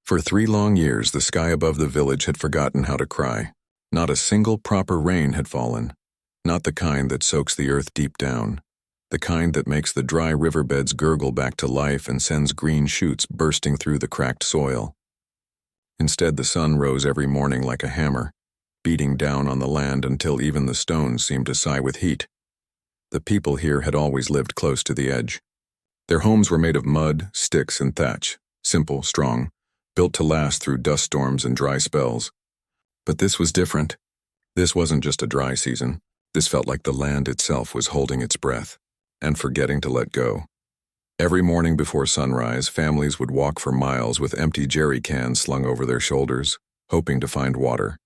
For 3 long years, the sky above the village had forgotten how to cry. Not a single proper rain had fallen. Not the kind that soaks the earth deep down. The kind that makes the dry riverbeds gurgle back to life and sends green shoots bursting through the cracked soil. Instead, the sun rose every morning like a hammer, beating down on the land until even the stones seemed to sigh with heat. The people here had always lived close to the edge. Their homes were made of mud, sticks, and thatch, simple, strong, built to last through dust storms and dry spells. But this was different. This wasn't just a dry season. This felt like the land itself was holding its breath and forgetting to let go. Every morning before sunrise, families would walk for miles with empty jerry cans slung over their shoulders, hoping to find water.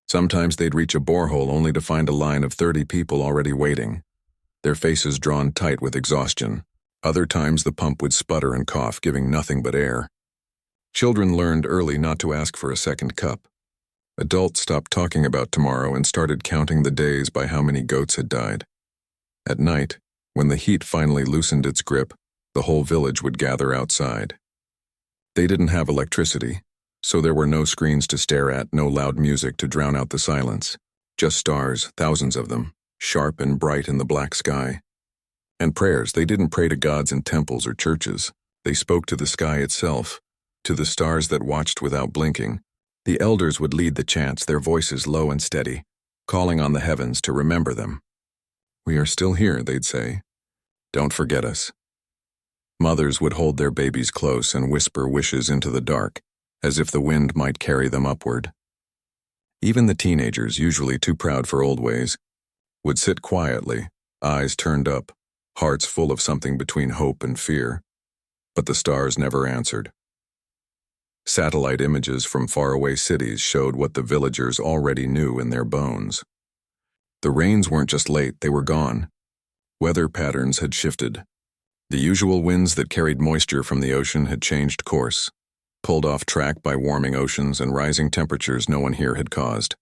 Sometimes they'd reach a borehole only to find a line of 30 people already waiting, their faces drawn tight with exhaustion. Other times the pump would sputter and cough, giving nothing but air. Children learned early not to ask for a second cup. Adults stopped talking about tomorrow and started counting the days by how many goats had died. At night, when the heat finally loosened its grip, the whole village would gather outside. They didn't have electricity, so there were no screens to stare at, no loud music to drown out the silence. Just stars, thousands of them, sharp and bright in the black sky. And prayers. They didn't pray to gods in temples or churches. They spoke to the sky itself, to the stars that watched without blinking. The elders would lead the chants, their voices low and steady, calling on the heavens to remember them. "We are still here," they'd say. "Don't forget us." Mothers would hold their babies close and whisper wishes into the dark, as if the wind might carry them upward. Even the teenagers, usually too proud for old ways, would sit quietly, eyes turned up, hearts full of something between hope and fear. But the stars never answered. Satellite images from faraway cities showed what the villagers already knew in their bones. The rains weren't just late, they were gone. Weather patterns had shifted. The usual winds that carried moisture from the ocean had changed course, pulled off track by warming oceans and rising temperatures no one here had caused.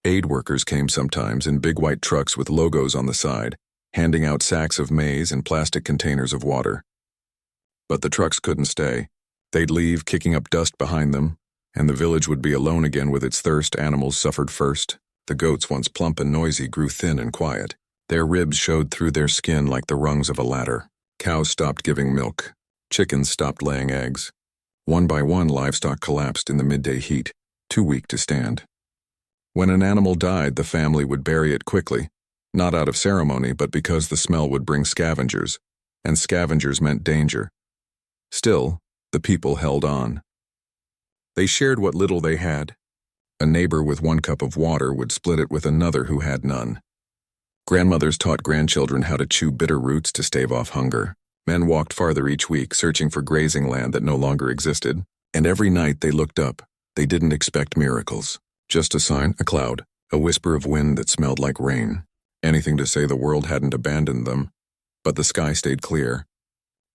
Aid workers came sometimes in big white trucks with logos on the side, handing out sacks of maize and plastic containers of water. But the trucks couldn't stay. They'd leave, kicking up dust behind them, and the village would be alone again with its thirst. Animals suffered first. The goats, once plump and noisy, grew thin and quiet. Their ribs showed through their skin like the rungs of a ladder. Cows stopped giving milk. Chickens stopped laying eggs. One by one, livestock collapsed in the midday heat, too weak to stand. When an animal died, the family would bury it quickly, not out of ceremony, but because the smell would bring scavengers, and scavengers meant danger. Still, the people held on. They shared what little they had. A neighbor with 1 cup of water would split it with another who had none. Grandmothers taught grandchildren how to chew bitter roots to stave off hunger. Men walked farther each week, searching for grazing land that no longer existed, and every night they looked up. They didn't expect miracles. Just a sign, a cloud, a whisper of wind that smelled like rain. Anything to say the world hadn't abandoned them. But the sky stayed clear.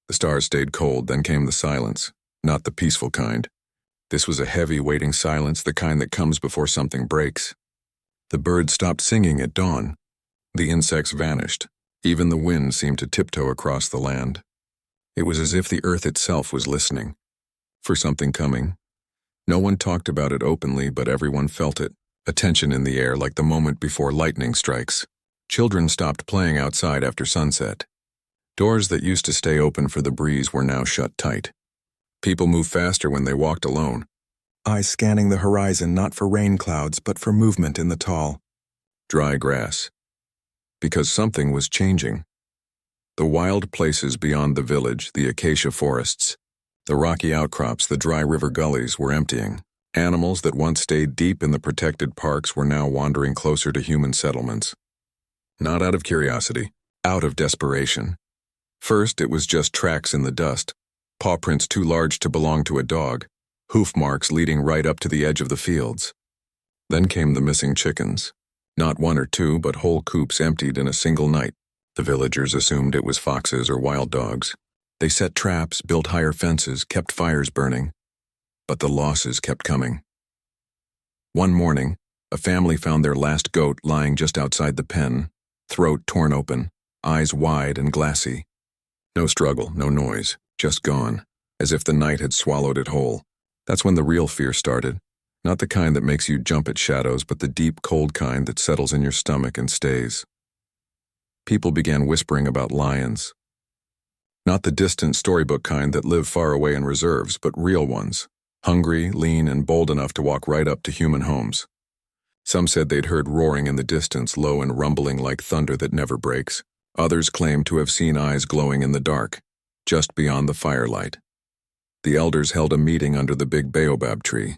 The stars stayed cold, then came the silence, not the peaceful kind. This was a heavy, waiting silence, the kind that comes before something breaks. The birds stopped singing at dawn. The insects vanished. Even the wind seemed to tiptoe across the land. It was as if the earth itself was listening for something coming. No one talked about it openly, but everyone felt it, a tension in the air like the moment before lightning strikes. Children stopped playing outside after sunset. Doors that used to stay open for the breeze were now shut tight. People moved faster when they walked alone, eyes scanning the horizon not for rain clouds but for movement in the tall, dry grass. Because something was changing. The wild places beyond the village, the acacia forests, the rocky outcrops, the dry river gullies were emptying. Animals that once stayed deep in the protected parks were now wandering closer to human settlements. Not out of curiosity, out of desperation. First, it was just tracks in the dust, paw prints too large to belong to a dog, hoof marks leading right up to the edge of the fields. Then came the missing chickens. Not 1 or 2, but whole coops emptied in a single night. The villagers assumed it was foxes or wild dogs. They set traps, built higher fences, kept fires burning. But the losses kept coming. One morning, a family found their last goat lying just outside the pen, throat torn open, eyes wide and glassy. No struggle, no noise, just gone, as if the night had swallowed it whole. That's when the real fear started. Not the kind that makes you jump at shadows, but the deep, cold kind that settles in your stomach and stays. People began whispering about lions. Not the distant storybook kind that live far away in reserves, but real ones. Hungry, lean, and bold enough to walk right up to human homes. Some said they'd heard roaring in the distance, low and rumbling like thunder that never breaks. Others claimed to have seen eyes glowing in the dark, just beyond the firelight. The elders held a meeting under the big baobab tree.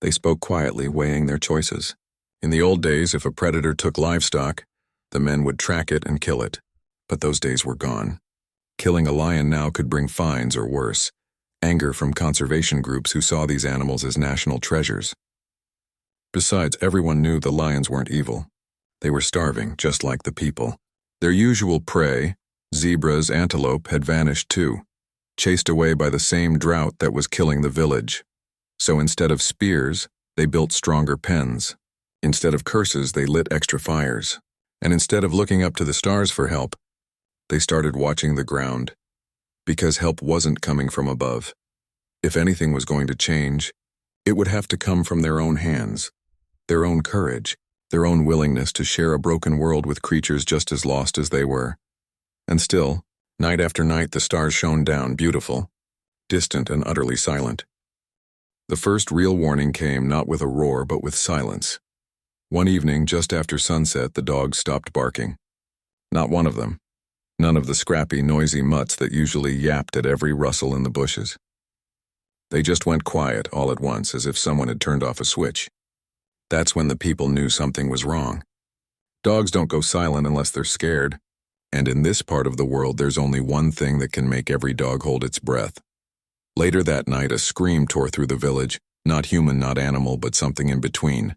They spoke quietly, weighing their choices. In the old days, if a predator took livestock, the men would track it and kill it. But those days were gone. Killing a lion now could bring fines or worse, anger from conservation groups who saw these animals as national treasures. Besides, everyone knew the lions weren't evil. They were starving, just like the people. Their usual prey, zebras, antelope, had vanished too, chased away by the same drought that was killing the village. So instead of spears, they built stronger pens. Instead of curses, they lit extra fires. And instead of looking up to the stars for help, they started watching the ground. Because help wasn't coming from above. If anything was going to change, it would have to come from their own hands, their own courage, their own willingness to share a broken world with creatures just as lost as they were. And still, night after night the stars shone down, beautiful, distant and utterly silent. The first real warning came not with a roar but with silence. One evening, just after sunset, the dogs stopped barking. Not one of them. None of the scrappy, noisy mutts that usually yapped at every rustle in the bushes. They just went quiet all at once, as if someone had turned off a switch. That's when the people knew something was wrong. Dogs don't go silent unless they're scared. And in this part of the world, there's only one thing that can make every dog hold its breath. Later that night, a scream tore through the village, not human, not animal, but something in between.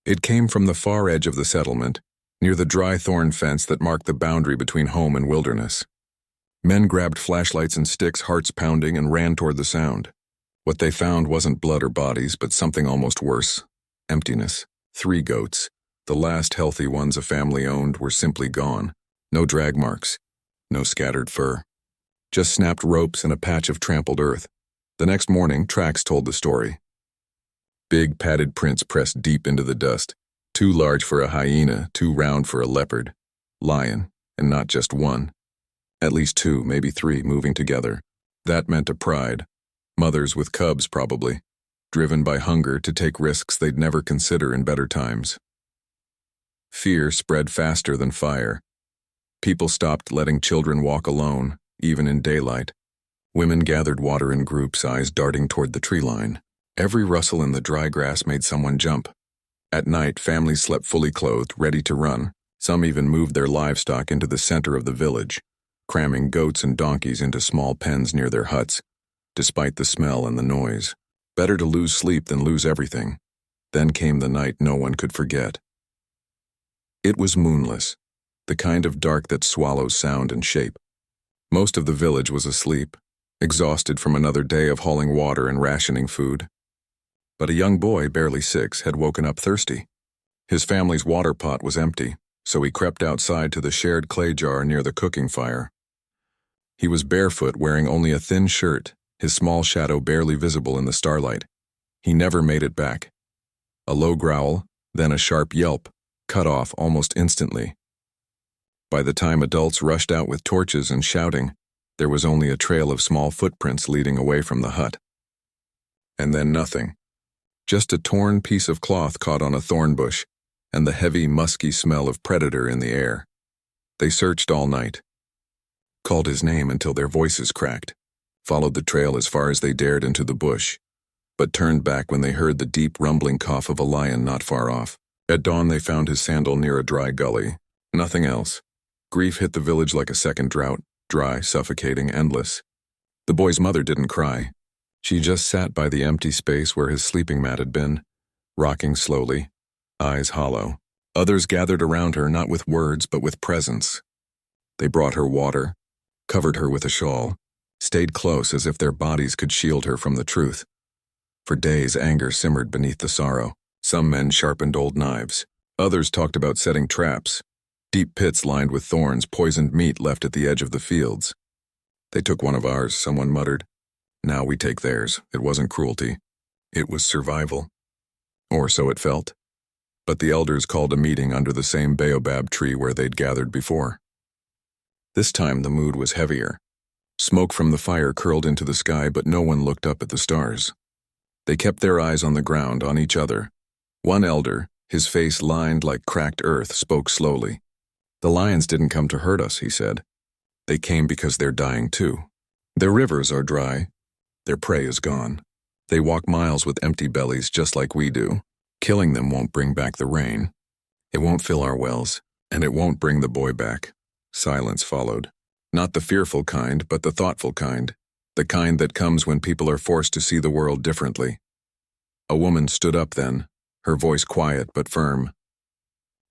It came from the far edge of the settlement, near the dry thorn fence that marked the boundary between home and wilderness. Men grabbed flashlights and sticks, hearts pounding, and ran toward the sound. What they found wasn't blood or bodies, but something almost worse. Emptiness. 3 goats, the last healthy ones a family owned, were simply gone. No drag marks. No scattered fur. Just snapped ropes and a patch of trampled earth. The next morning, tracks told the story. Big padded prints pressed deep into the dust. Too large for a hyena, too round for a leopard. Lion, and not just one. At least 2, maybe 3, moving together. That meant a pride. Mothers with cubs, probably. Driven by hunger to take risks they'd never consider in better times. Fear spread faster than fire. People stopped letting children walk alone, even in daylight. Women gathered water in groups, eyes darting toward the tree line. Every rustle in the dry grass made someone jump. At night, families slept fully clothed, ready to run. Some even moved their livestock into the center of the village, cramming goats and donkeys into small pens near their huts, despite the smell and the noise. Better to lose sleep than lose everything. Then came the night no one could forget. It was moonless, the kind of dark that swallows sound and shape. Most of the village was asleep, exhausted from another day of hauling water and rationing food. But a young boy, barely 6, had woken up thirsty. His family's water pot was empty, so he crept outside to the shared clay jar near the cooking fire. He was barefoot, wearing only a thin shirt, his small shadow barely visible in the starlight. He never made it back. A low growl, then a sharp yelp, cut off almost instantly. By the time adults rushed out with torches and shouting, there was only a trail of small footprints leading away from the hut. And then nothing. Just a torn piece of cloth caught on a thorn bush, and the heavy, musky smell of predator in the air. They searched all night. Called his name until their voices cracked, followed the trail as far as they dared into the bush, but turned back when they heard the deep rumbling cough of a lion not far off. At dawn they found his sandal near a dry gully. Nothing else. Grief hit the village like a second drought, dry, suffocating, endless. The boy's mother didn't cry. She just sat by the empty space where his sleeping mat had been, rocking slowly, eyes hollow. Others gathered around her, not with words, but with presence. They brought her water, covered her with a shawl, stayed close as if their bodies could shield her from the truth. For days, anger simmered beneath the sorrow. Some men sharpened old knives. Others talked about setting traps, deep pits lined with thorns, poisoned meat left at the edge of the fields. They took one of ours, someone muttered. Now we take theirs. It wasn't cruelty. It was survival. Or so it felt. But the elders called a meeting under the same baobab tree where they'd gathered before. This time the mood was heavier. Smoke from the fire curled into the sky, but no one looked up at the stars. They kept their eyes on the ground, on each other. One elder, his face lined like cracked earth, spoke slowly. "The lions didn't come to hurt us," he said. "They came because they're dying too. Their rivers are dry. Their prey is gone. They walk miles with empty bellies just like we do. Killing them won't bring back the rain. It won't fill our wells, and it won't bring the boy back." Silence followed. Not the fearful kind, but the thoughtful kind. The kind that comes when people are forced to see the world differently. A woman stood up then, her voice quiet but firm.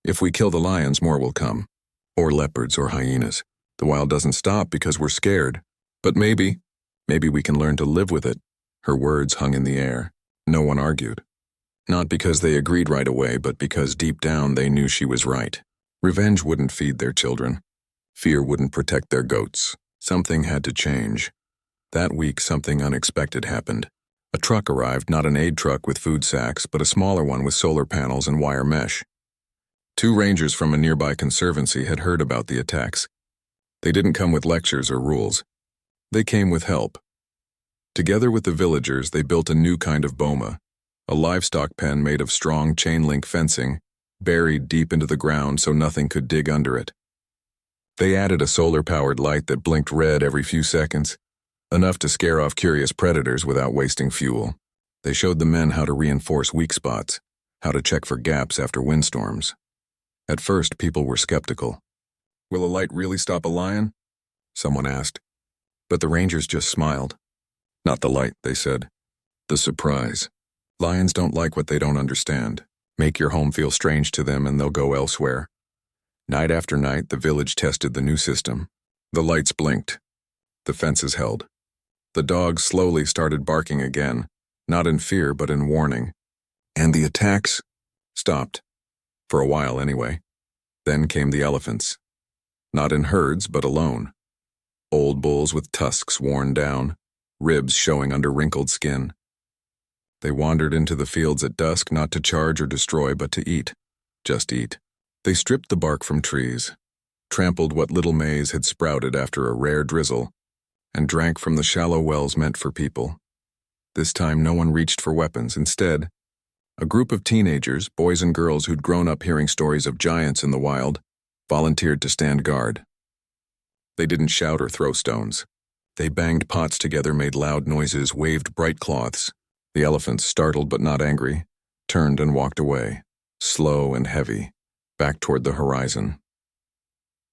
"If we kill the lions, more will come. Or leopards or hyenas. The wild doesn't stop because we're scared. But maybe we can learn to live with it." Her words hung in the air. No one argued. Not because they agreed right away, but because deep down they knew she was right. Revenge wouldn't feed their children. Fear wouldn't protect their goats. Something had to change. That week, something unexpected happened. A truck arrived, not an aid truck with food sacks, but a smaller one with solar panels and wire mesh. 2 rangers from a nearby conservancy had heard about the attacks. They didn't come with lectures or rules. They came with help. Together with the villagers, they built a new kind of boma, a livestock pen made of strong chain-link fencing, buried deep into the ground so nothing could dig under it. They added a solar-powered light that blinked red every few seconds, enough to scare off curious predators without wasting fuel. They showed the men how to reinforce weak spots, how to check for gaps after windstorms. At first, people were skeptical. "Will a light really stop a lion?" someone asked. But the rangers just smiled. "Not the light," they said. "The surprise. Lions don't like what they don't understand. Make your home feel strange to them and they'll go elsewhere." Night after night, the village tested the new system. The lights blinked. The fences held. The dogs slowly started barking again, not in fear but in warning. And the attacks stopped. For a while anyway. Then came the elephants. Not in herds but alone. Old bulls with tusks worn down, ribs showing under wrinkled skin. They wandered into the fields at dusk, not to charge or destroy but to eat. Just eat. They stripped the bark from trees, trampled what little maize had sprouted after a rare drizzle, and drank from the shallow wells meant for people. This time no one reached for weapons. Instead, a group of teenagers, boys and girls who'd grown up hearing stories of giants in the wild, volunteered to stand guard. They didn't shout or throw stones. They banged pots together, made loud noises, waved bright cloths. The elephants, startled but not angry, turned and walked away, slow and heavy, back toward the horizon.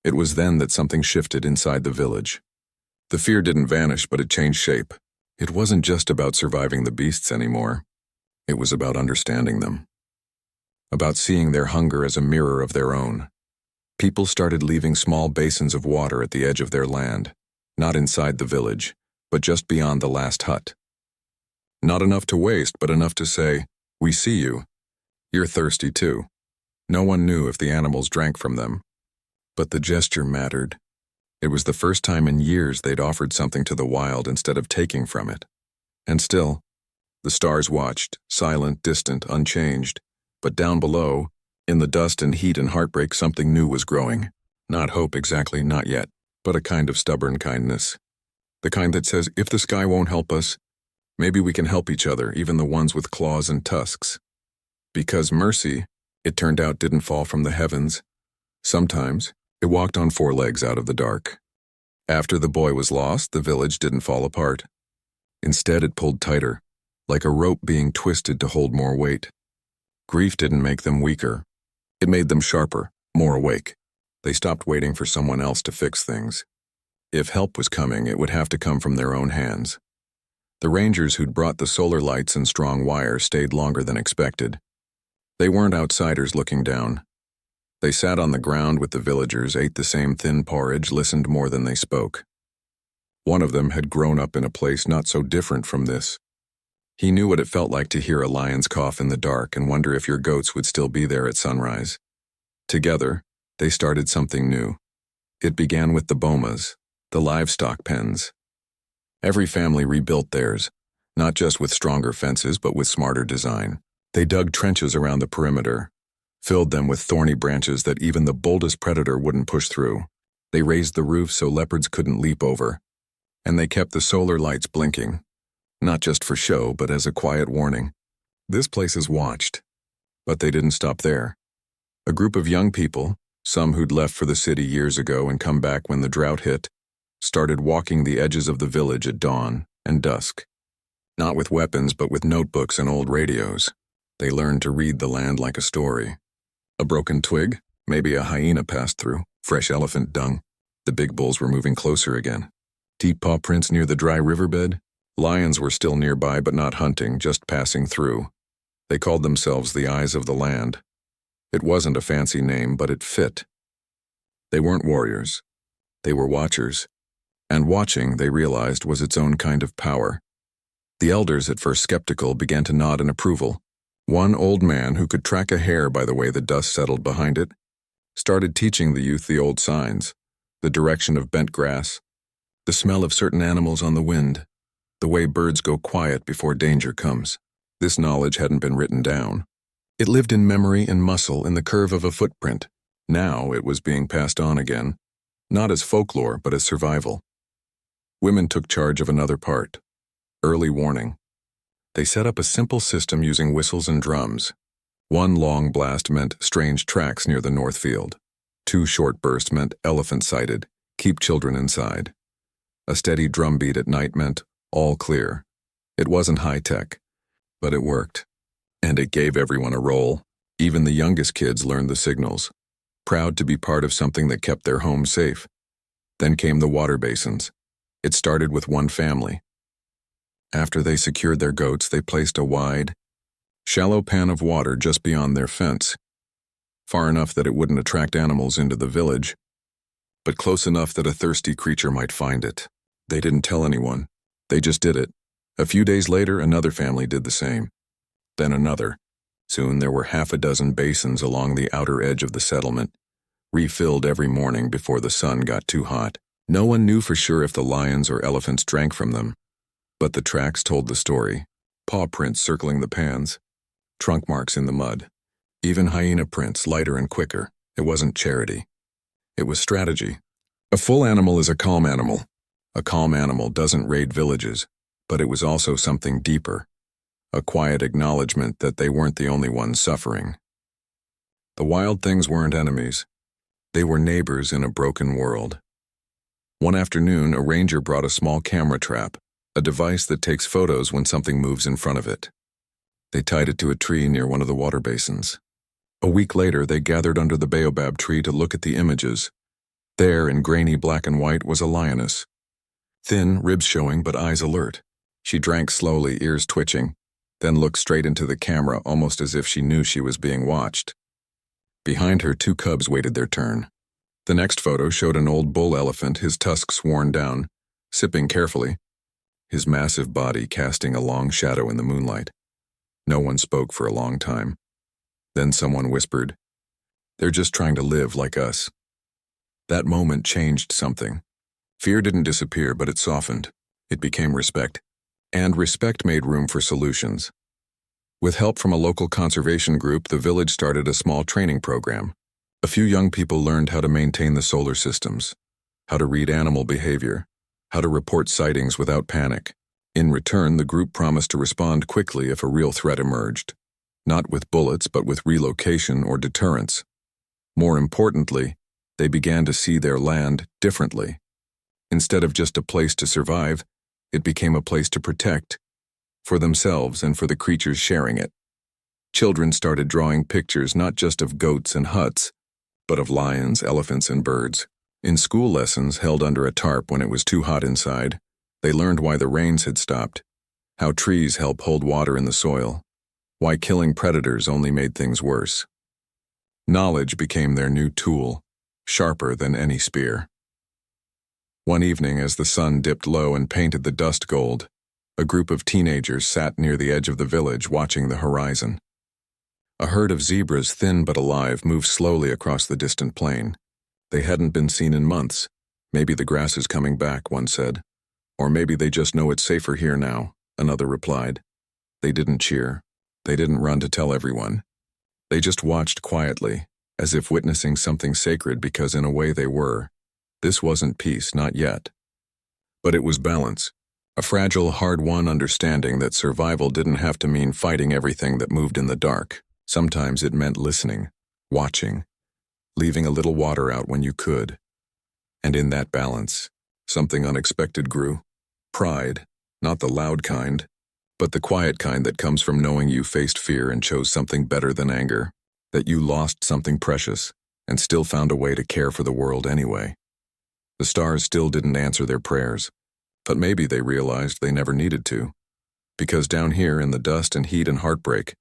It was then that something shifted inside the village. The fear didn't vanish, but it changed shape. It wasn't just about surviving the beasts anymore. It was about understanding them. About seeing their hunger as a mirror of their own. People started leaving small basins of water at the edge of their land, not inside the village, but just beyond the last hut. Not enough to waste, but enough to say, "We see you. You're thirsty too." No one knew if the animals drank from them. But the gesture mattered. It was the first time in years they'd offered something to the wild instead of taking from it. And still, the stars watched, silent, distant, unchanged. But down below, in the dust and heat and heartbreak, something new was growing. Not hope exactly, not yet, but a kind of stubborn kindness. The kind that says, if the sky won't help us, maybe we can help each other, even the ones with claws and tusks. Because mercy, it turned out, didn't fall from the heavens. Sometimes, it walked on 4 legs out of the dark. After the boy was lost, the village didn't fall apart. Instead, it pulled tighter, like a rope being twisted to hold more weight. Grief didn't make them weaker. It made them sharper, more awake. They stopped waiting for someone else to fix things. If help was coming, it would have to come from their own hands. The rangers who'd brought the solar lights and strong wire stayed longer than expected. They weren't outsiders looking down. They sat on the ground with the villagers, ate the same thin porridge, listened more than they spoke. One of them had grown up in a place not so different from this. He knew what it felt like to hear a lion's cough in the dark and wonder if your goats would still be there at sunrise. Together, they started something new. It began with the bomas, the livestock pens. Every family rebuilt theirs, not just with stronger fences but with smarter design. They dug trenches around the perimeter, filled them with thorny branches that even the boldest predator wouldn't push through. They raised the roof so leopards couldn't leap over, and they kept the solar lights blinking, not just for show but as a quiet warning. This place is watched. But they didn't stop there. A group of young people, some who'd left for the city years ago and come back when the drought hit, started walking the edges of the village at dawn and dusk. Not with weapons, but with notebooks and old radios. They learned to read the land like a story. A broken twig, maybe a hyena passed through, fresh elephant dung. The big bulls were moving closer again. Deep paw prints near the dry riverbed. Lions were still nearby but not hunting, just passing through. They called themselves the Eyes of the Land. It wasn't a fancy name, but it fit. They weren't warriors. They were watchers. And watching, they realized, was its own kind of power. The elders, at first skeptical, began to nod in approval. One old man, who could track a hair by the way the dust settled behind it, started teaching the youth the old signs, the direction of bent grass, the smell of certain animals on the wind, the way birds go quiet before danger comes. This knowledge hadn't been written down. It lived in memory and muscle, in the curve of a footprint. Now it was being passed on again, not as folklore but as survival. Women took charge of another part: early warning. They set up a simple system using whistles and drums. One long blast meant strange tracks near the north field. 2 short bursts meant elephant sighted, keep children inside. A steady drumbeat at night meant all clear. It wasn't high-tech, but it worked. And it gave everyone a role. Even the youngest kids learned the signals, proud to be part of something that kept their home safe. Then came the water basins. It started with one family. After they secured their goats, they placed a wide, shallow pan of water just beyond their fence, far enough that it wouldn't attract animals into the village, but close enough that a thirsty creature might find it. They didn't tell anyone. They just did it. A few days later, another family did the same. Then another. Soon there were 6 basins along the outer edge of the settlement, refilled every morning before the sun got too hot. No one knew for sure if the lions or elephants drank from them, but the tracks told the story. Paw prints circling the pans, trunk marks in the mud, even hyena prints, lighter and quicker. It wasn't charity. It was strategy. A full animal is a calm animal. A calm animal doesn't raid villages, but it was also something deeper, a quiet acknowledgement that they weren't the only ones suffering. The wild things weren't enemies. They were neighbors in a broken world. One afternoon, a ranger brought a small camera trap, a device that takes photos when something moves in front of it. They tied it to a tree near one of the water basins. A week later, they gathered under the baobab tree to look at the images. There, in grainy black and white, was a lioness. Thin, ribs showing, but eyes alert. She drank slowly, ears twitching, then looked straight into the camera, almost as if she knew she was being watched. Behind her, 2 cubs waited their turn. The next photo showed an old bull elephant, his tusks worn down, sipping carefully, his massive body casting a long shadow in the moonlight. No one spoke for a long time. Then someone whispered, "They're just trying to live like us." That moment changed something. Fear didn't disappear, but it softened. It became respect. And respect made room for solutions. With help from a local conservation group, the village started a small training program. A few young people learned how to maintain the solar systems, how to read animal behavior, how to report sightings without panic. In return, the group promised to respond quickly if a real threat emerged, not with bullets but with relocation or deterrence. More importantly, they began to see their land differently. Instead of just a place to survive, it became a place to protect, for themselves and for the creatures sharing it. Children started drawing pictures not just of goats and huts, but of lions, elephants, and birds. In school lessons held under a tarp when it was too hot inside, they learned why the rains had stopped, how trees help hold water in the soil, why killing predators only made things worse. Knowledge became their new tool, sharper than any spear. One evening, as the sun dipped low and painted the dust gold, a group of teenagers sat near the edge of the village watching the horizon. A herd of zebras, thin but alive, moved slowly across the distant plain. They hadn't been seen in months. "Maybe the grass is coming back," one said. Or maybe they just know it's safer here now, another replied. They didn't cheer. They didn't run to tell everyone. They just watched quietly, as if witnessing something sacred because in a way they were. This wasn't peace, not yet. But it was balance. A fragile, hard-won understanding that survival didn't have to mean fighting everything that moved in the dark. Sometimes it meant listening, watching, leaving a little water out when you could. And in that balance, something unexpected grew. Pride, not the loud kind, but the quiet kind that comes from knowing you faced fear and chose something better than anger, that you lost something precious and still found a way to care for the world anyway. The stars still didn't answer their prayers, but maybe they realized they never needed to, because down here in the dust and heat and heartbreak,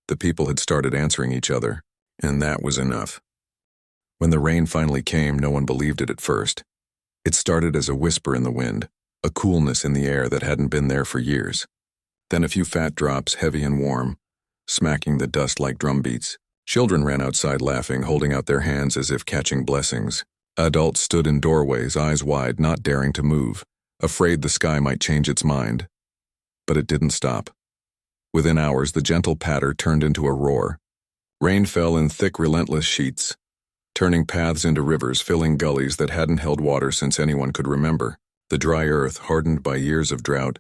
the people had started answering each other, and that was enough. When the rain finally came, no one believed it at first. It started as a whisper in the wind, a coolness in the air that hadn't been there for years. Then a few fat drops, heavy and warm, smacking the dust like drumbeats. Children ran outside laughing, holding out their hands as if catching blessings. Adults stood in doorways, eyes wide, not daring to move, afraid the sky might change its mind. But it didn't stop. Within hours, the gentle patter turned into a roar. Rain fell in thick, relentless sheets, turning paths into rivers, filling gullies that hadn't held water since anyone could remember. The dry earth, hardened by years of drought,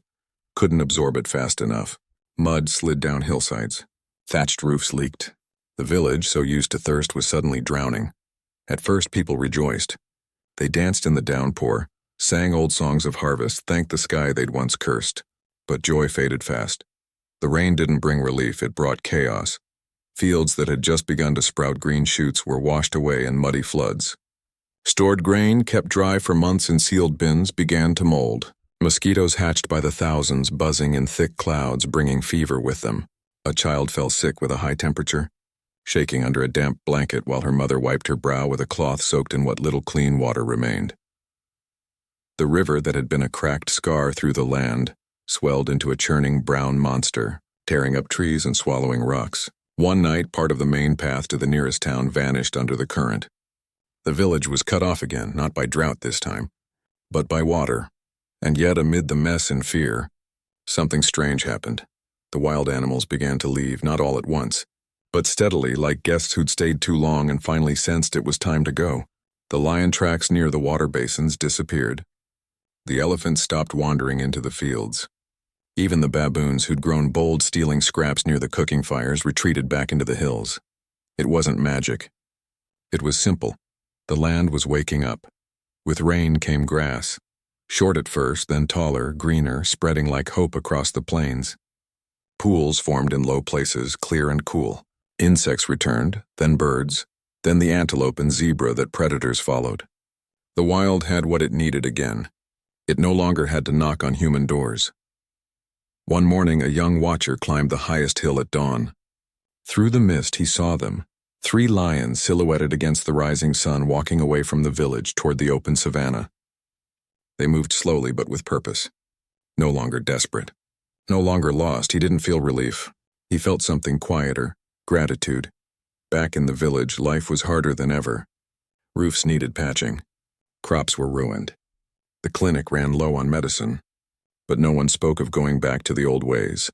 couldn't absorb it fast enough. Mud slid down hillsides. Thatched roofs leaked. The village, so used to thirst, was suddenly drowning. At first, people rejoiced. They danced in the downpour, sang old songs of harvest, thanked the sky they'd once cursed. But joy faded fast. The rain didn't bring relief, it brought chaos. Fields that had just begun to sprout green shoots were washed away in muddy floods. Stored grain, kept dry for months in sealed bins, began to mold. Mosquitoes hatched by the thousands, buzzing in thick clouds, bringing fever with them. A child fell sick with a high temperature, shaking under a damp blanket while her mother wiped her brow with a cloth soaked in what little clean water remained. The river that had been a cracked scar through the land swelled into a churning brown monster, tearing up trees and swallowing rocks. One night, part of the main path to the nearest town vanished under the current. The village was cut off again, not by drought this time, but by water. And yet, amid the mess and fear, something strange happened. The wild animals began to leave, not all at once, but steadily, like guests who'd stayed too long and finally sensed it was time to go. The lion tracks near the water basins disappeared. The elephants stopped wandering into the fields. Even the baboons who'd grown bold stealing scraps near the cooking fires retreated back into the hills. It wasn't magic. It was simple. The land was waking up. With rain came grass. Short at first, then taller, greener, spreading like hope across the plains. Pools formed in low places, clear and cool. Insects returned, then birds, then the antelope and zebra that predators followed. The wild had what it needed again. It no longer had to knock on human doors. One morning, a young watcher climbed the highest hill at dawn. Through the mist, he saw them, 3 lions silhouetted against the rising sun, walking away from the village toward the open savanna. They moved slowly but with purpose. No longer desperate. No longer lost. He didn't feel relief. He felt something quieter, gratitude. Back in the village, life was harder than ever. Roofs needed patching. Crops were ruined. The clinic ran low on medicine. But no one spoke of going back to the old ways,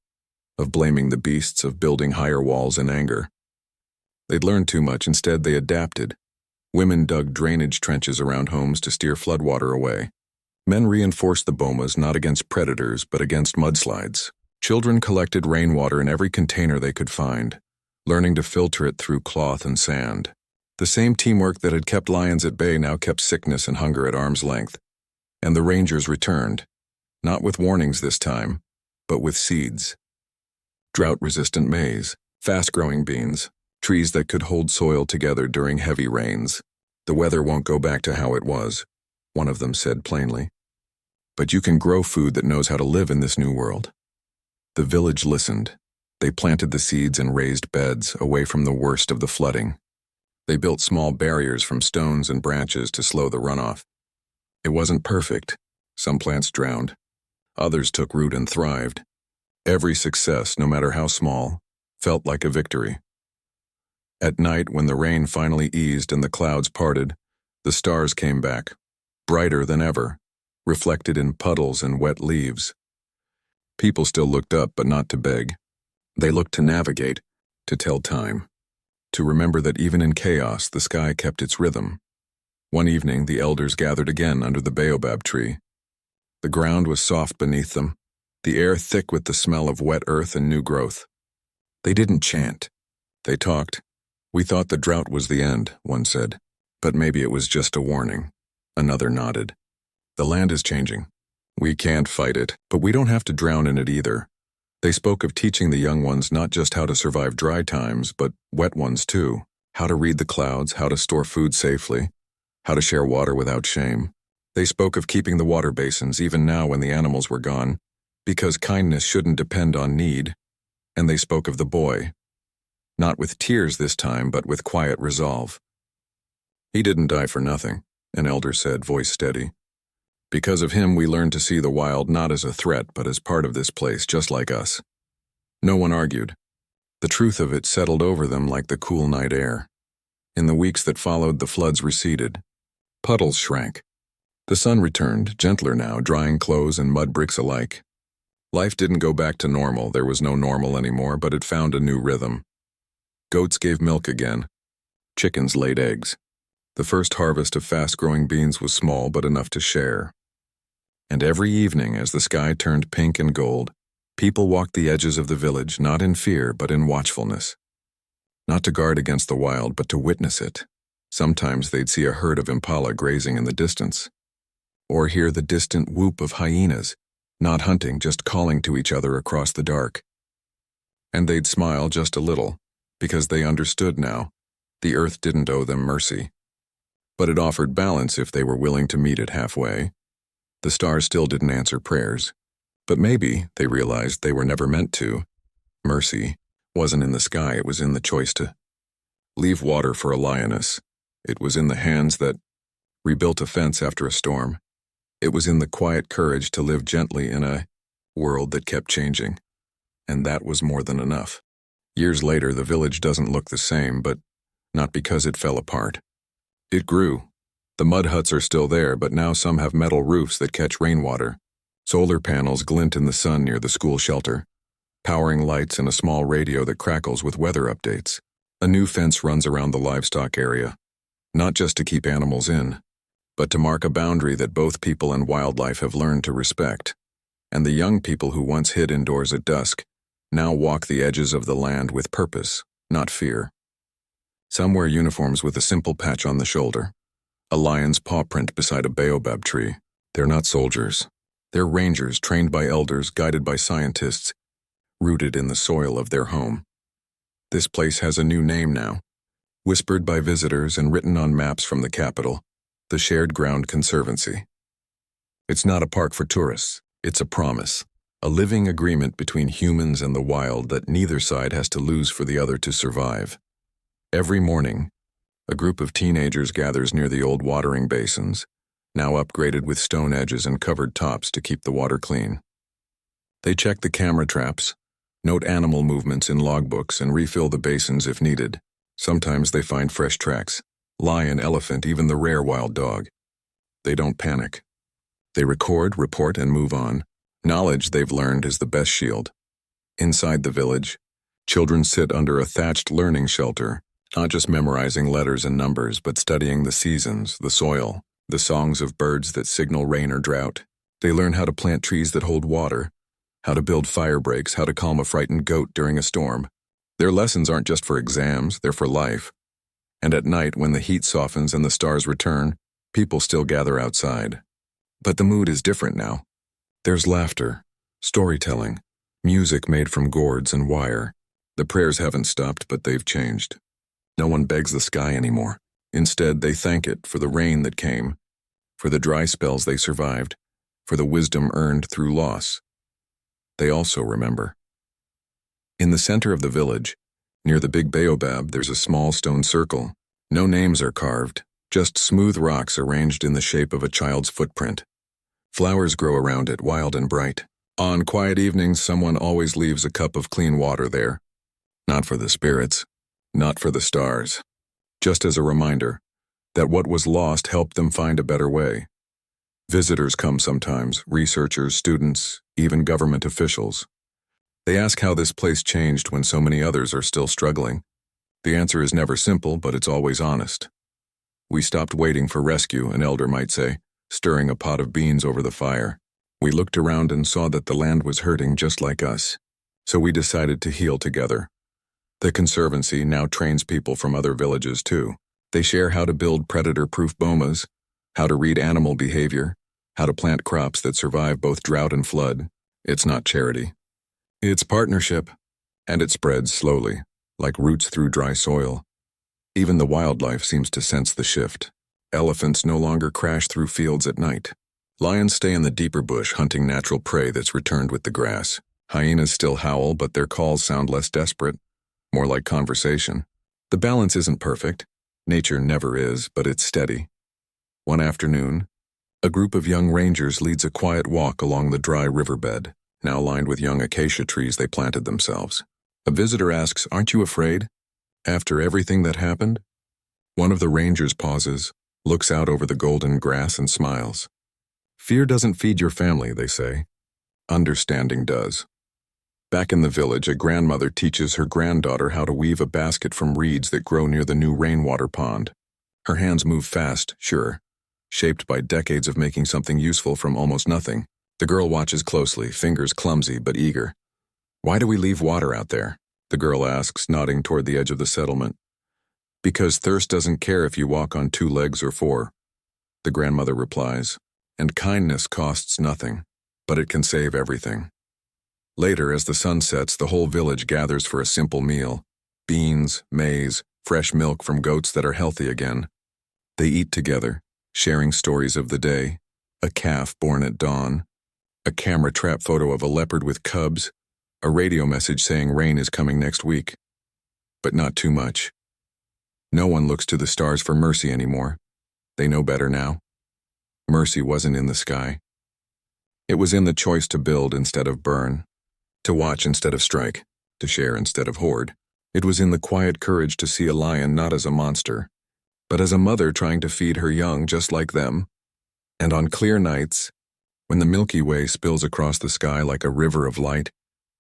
of blaming the beasts, of building higher walls in anger. They'd learned too much. Instead, they adapted. Women dug drainage trenches around homes to steer floodwater away. Men reinforced the bomas not against predators, but against mudslides. Children collected rainwater in every container they could find, learning to filter it through cloth and sand. The same teamwork that had kept lions at bay now kept sickness and hunger at arm's length. And the rangers returned, not with warnings this time, but with seeds. Drought-resistant maize, fast-growing beans, trees that could hold soil together during heavy rains. The weather won't go back to how it was, one of them said plainly. But you can grow food that knows how to live in this new world. The village listened. They planted the seeds in raised beds, away from the worst of the flooding. They built small barriers from stones and branches to slow the runoff. It wasn't perfect. Some plants drowned. Others took root and thrived. Every success, no matter how small, felt like a victory. At night, when the rain finally eased and the clouds parted, the stars came back, brighter than ever, reflected in puddles and wet leaves. People still looked up, but not to beg. They looked to navigate, to tell time, to remember that even in chaos, the sky kept its rhythm. One evening, the elders gathered again under the baobab tree. The ground was soft beneath them, the air thick with the smell of wet earth and new growth. They didn't chant. They talked. "We thought the drought was the end," one said. "But maybe it was just a warning." Another nodded. "The land is changing. We can't fight it, but we don't have to drown in it either." They spoke of teaching the young ones not just how to survive dry times, but wet ones too. How to read the clouds, how to store food safely, how to share water without shame. They spoke of keeping the water basins even now when the animals were gone, because kindness shouldn't depend on need. And they spoke of the boy. Not with tears this time, but with quiet resolve. "He didn't die for nothing," an elder said, voice steady. "Because of him, we learned to see the wild not as a threat, but as part of this place, just like us." No one argued. The truth of it settled over them like the cool night air. In the weeks that followed, the floods receded. Puddles shrank. The sun returned, gentler now, drying clothes and mud bricks alike. Life didn't go back to normal. There was no normal anymore, but it found a new rhythm. Goats gave milk again. Chickens laid eggs. The first harvest of fast-growing beans was small but enough to share. And every evening, as the sky turned pink and gold, people walked the edges of the village, not in fear but in watchfulness. Not to guard against the wild, but to witness it. Sometimes they'd see a herd of impala grazing in the distance, or hear the distant whoop of hyenas, not hunting, just calling to each other across the dark. And they'd smile just a little, because they understood now. The earth didn't owe them mercy. But it offered balance if they were willing to meet it halfway. The stars still didn't answer prayers. But maybe, they realized, they were never meant to. Mercy wasn't in the sky, it was in the choice to leave water for a lioness. It was in the hands that rebuilt a fence after a storm. It was in the quiet courage to live gently in a world that kept changing. And that was more than enough. Years later, the village doesn't look the same, but not because it fell apart. It grew. The mud huts are still there, but now some have metal roofs that catch rainwater. Solar panels glint in the sun near the school shelter, powering lights and a small radio that crackles with weather updates. A new fence runs around the livestock area, not just to keep animals in, but to mark a boundary that both people and wildlife have learned to respect. And the young people who once hid indoors at dusk now walk the edges of the land with purpose, not fear. Some wear uniforms with a simple patch on the shoulder, a lion's paw print beside a baobab tree. They're not soldiers. They're rangers trained by elders, guided by scientists, rooted in the soil of their home. This place has a new name now, whispered by visitors and written on maps from the capital, the Shared Ground Conservancy. It's not a park for tourists, it's a promise, a living agreement between humans and the wild that neither side has to lose for the other to survive. Every morning, a group of teenagers gathers near the old watering basins, now upgraded with stone edges and covered tops to keep the water clean. They check the camera traps, note animal movements in logbooks, and refill the basins if needed. Sometimes they find fresh tracks, lion, elephant, even the rare wild dog. They don't panic. They record, report, and move on. Knowledge they've learned is the best shield. Inside the village, children sit under a thatched learning shelter, not just memorizing letters and numbers, but studying the seasons, the soil, the songs of birds that signal rain or drought. They learn how to plant trees that hold water, how to build fire breaks, how to calm a frightened goat during a storm. Their lessons aren't just for exams, they're for life. And at night, when the heat softens and the stars return, people still gather outside. But the mood is different now. There's laughter, storytelling, music made from gourds and wire. The prayers haven't stopped, but they've changed. No one begs the sky anymore. Instead, they thank it for the rain that came, for the dry spells they survived, for the wisdom earned through loss. They also remember. In the center of the village, near the big baobab, there's a small stone circle. No names are carved, just smooth rocks arranged in the shape of a child's footprint. Flowers grow around it, wild and bright. On quiet evenings, someone always leaves a cup of clean water there. Not for the spirits, not for the stars. Just as a reminder that what was lost helped them find a better way. Visitors come sometimes, researchers, students, even government officials. They ask how this place changed when so many others are still struggling. The answer is never simple, but it's always honest. We stopped waiting for rescue, an elder might say, stirring a pot of beans over the fire. We looked around and saw that the land was hurting just like us. So we decided to heal together. The Conservancy now trains people from other villages too. They share how to build predator-proof bomas, how to read animal behavior, how to plant crops that survive both drought and flood. It's not charity. It's partnership, and it spreads slowly, like roots through dry soil. Even the wildlife seems to sense the shift. Elephants no longer crash through fields at night. Lions stay in the deeper bush hunting natural prey that's returned with the grass. Hyenas still howl, but their calls sound less desperate, more like conversation. The balance isn't perfect. Nature never is, but it's steady. One afternoon, a group of young rangers leads a quiet walk along the dry riverbed, now lined with young acacia trees they planted themselves. A visitor asks, "Aren't you afraid?" After everything that happened? One of the rangers pauses, looks out over the golden grass and smiles. Fear doesn't feed your family, they say. Understanding does. Back in the village, a grandmother teaches her granddaughter how to weave a basket from reeds that grow near the new rainwater pond. Her hands move fast, sure, shaped by decades of making something useful from almost nothing. The girl watches closely, fingers clumsy but eager. "Why do we leave water out there?" the girl asks, nodding toward the edge of the settlement. "Because thirst doesn't care if you walk on 2 legs or 4, the grandmother replies. And kindness costs nothing, but it can save everything. Later, as the sun sets, the whole village gathers for a simple meal. Beans, maize, fresh milk from goats that are healthy again. They eat together, sharing stories of the day, a calf born at dawn, a camera trap photo of a leopard with cubs, a radio message saying rain is coming next week. But not too much. No one looks to the stars for mercy anymore. They know better now. Mercy wasn't in the sky. It was in the choice to build instead of burn, to watch instead of strike, to share instead of hoard. It was in the quiet courage to see a lion not as a monster, but as a mother trying to feed her young just like them. And on clear nights, when the Milky Way spills across the sky like a river of light,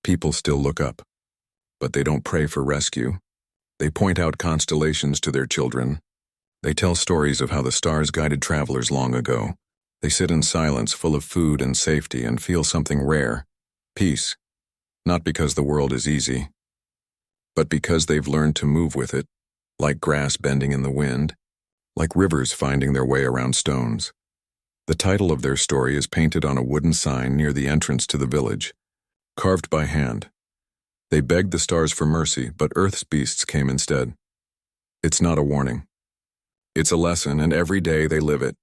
people still look up. But they don't pray for rescue. They point out constellations to their children. They tell stories of how the stars guided travelers long ago. They sit in silence, full of food and safety, and feel something rare, peace. Not because the world is easy, but because they've learned to move with it, like grass bending in the wind, like rivers finding their way around stones. The title of their story is painted on a wooden sign near the entrance to the village, carved by hand. They begged the stars for mercy, but Earth's beasts came instead. It's not a warning. It's a lesson, and every day they live it.